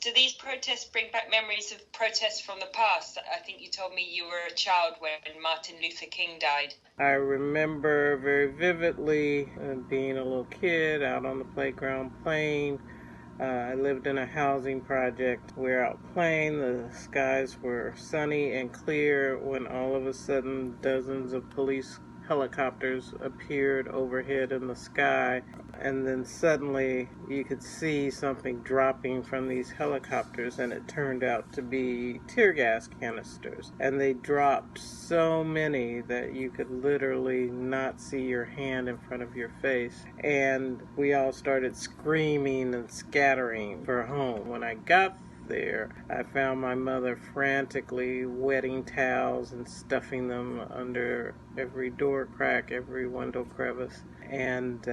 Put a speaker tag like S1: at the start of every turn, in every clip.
S1: Do these protests bring back memories of protests from the past? I think you told me you were a child when Martin Luther King died.
S2: I remember very vividly being a little kid out on the playground playing. I lived in a housing project. We were out playing. The skies were sunny and clear when all of a sudden dozens of police helicopters appeared overhead in the sky, and then suddenly you could see something dropping from these helicopters, and it turned out to be tear gas canisters, and they dropped so many that you could literally not see your hand in front of your face, and we all started screaming and scattering for home. When I got there, I found my mother frantically wetting towels and stuffing them under every door crack, every window crevice. And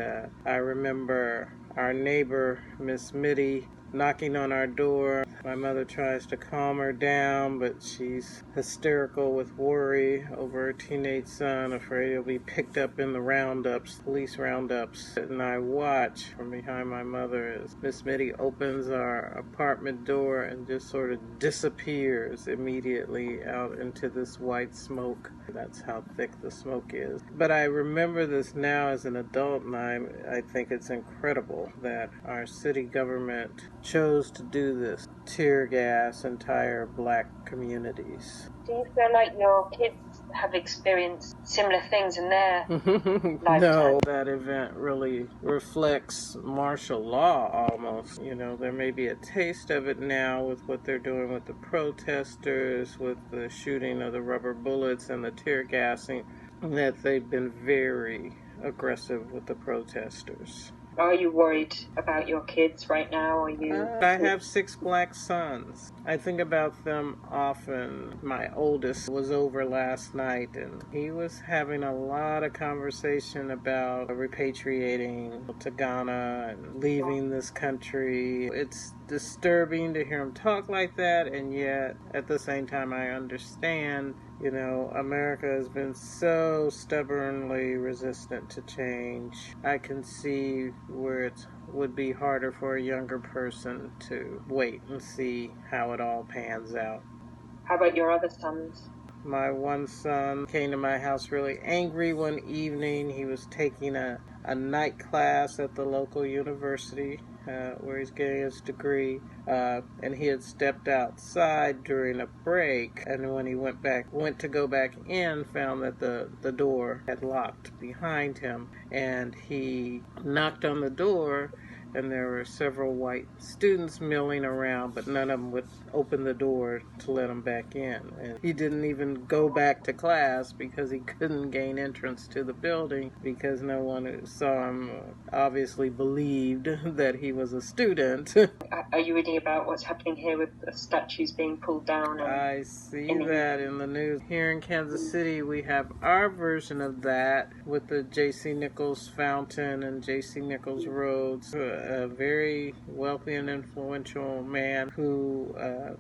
S2: I remember our neighbor, Miss Mitty, knocking on our door. My mother tries to calm her down, but she's hysterical with worry over her teenage son, afraid he'll be picked up in the roundups, police roundups. And I watch from behind my mother as Miss Mitty opens our apartment door and just sort of disappears immediately out into this white smoke. That's how thick the smoke is. But I remember this now as an adult, and I think it's incredible that our city government chose to do this, tear gas entire black communities.
S3: Do you feel like your kids have experienced similar things in their lifetime?
S2: No, that event really reflects martial law almost. You know, there may be a taste of it now with what they're doing with the protesters, with the shooting of the rubber bullets and the tear gassing, that they've been very aggressive with the protesters.
S3: Are you worried about your kids right now?
S2: I have 6 black sons. I think about them often. My oldest was over last night, and he was having a lot of conversation about repatriating to Ghana and leaving this country. It's disturbing to hear him talk like that, and yet at the same time I understand. You know, America has been so stubbornly resistant to change. I can see where it would be harder for a younger person to wait and see how it all pans out.
S3: How about your other sons?
S2: My one son came to my house really angry one evening. He was taking a night class at the local university where he's getting his degree, and he had stepped outside during a break, and when he went to go back in, found that the door had locked behind him, and he knocked on the door, and there were several white students milling around, but none of them would open the door to let him back in. And he didn't even go back to class because he couldn't gain entrance to the building because no one who saw him obviously believed that he was a student.
S3: Are you reading about what's happening here with the statues being pulled down?
S2: I see that in the news. Here in Kansas City, we have our version of that with the J.C. Nichols Fountain and J.C. Nichols Roads. A very wealthy and influential man who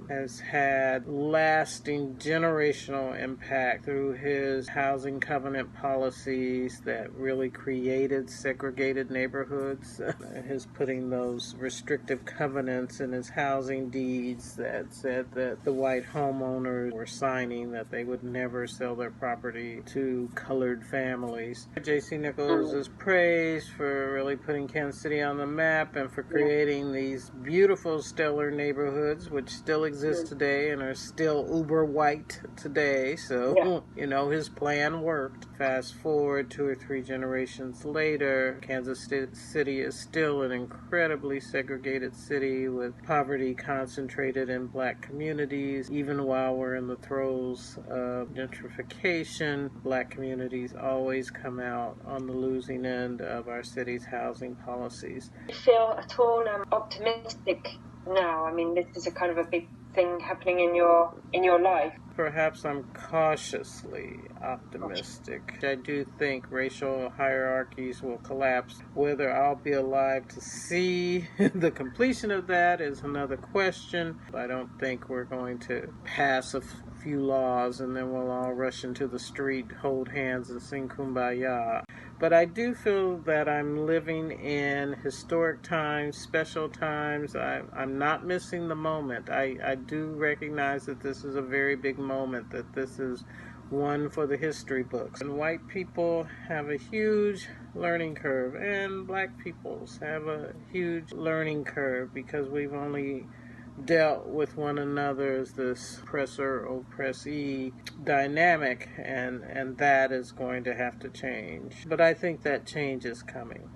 S2: has had lasting generational impact through his housing covenant policies that really created segregated neighborhoods. His putting those restrictive covenants in his housing deeds that said that the white homeowners were signing that they would never sell their property to colored families. J.C. Nichols is praised for really putting Kansas City on the map and for creating these beautiful stellar neighborhoods which still exist today and are still uber white today. So, you know, his plan worked. Fast forward 2 or 3 generations later, Kansas City is still an incredibly segregated city with poverty concentrated in black communities. Even while we're in the throes of gentrification, black communities always come out on the losing end of our city's housing policies.
S3: Do you feel at all optimistic now? I mean, this is a kind of a big thing happening in your life.
S2: Perhaps I'm cautiously optimistic. I do think racial hierarchies will collapse. Whether I'll be alive to see the completion of that is another question. I don't think we're going to pass a few laws and then we'll all rush into the street, hold hands, and sing Kumbaya. But I do feel that I'm living in historic times, special times. I'm not missing the moment. I do recognize that this is a very big moment, that this is one for the history books. And white people have a huge learning curve, and black peoples have a huge learning curve, because we've only dealt with one another as this oppressor-oppressee dynamic, and that is going to have to change. But I think that change is coming.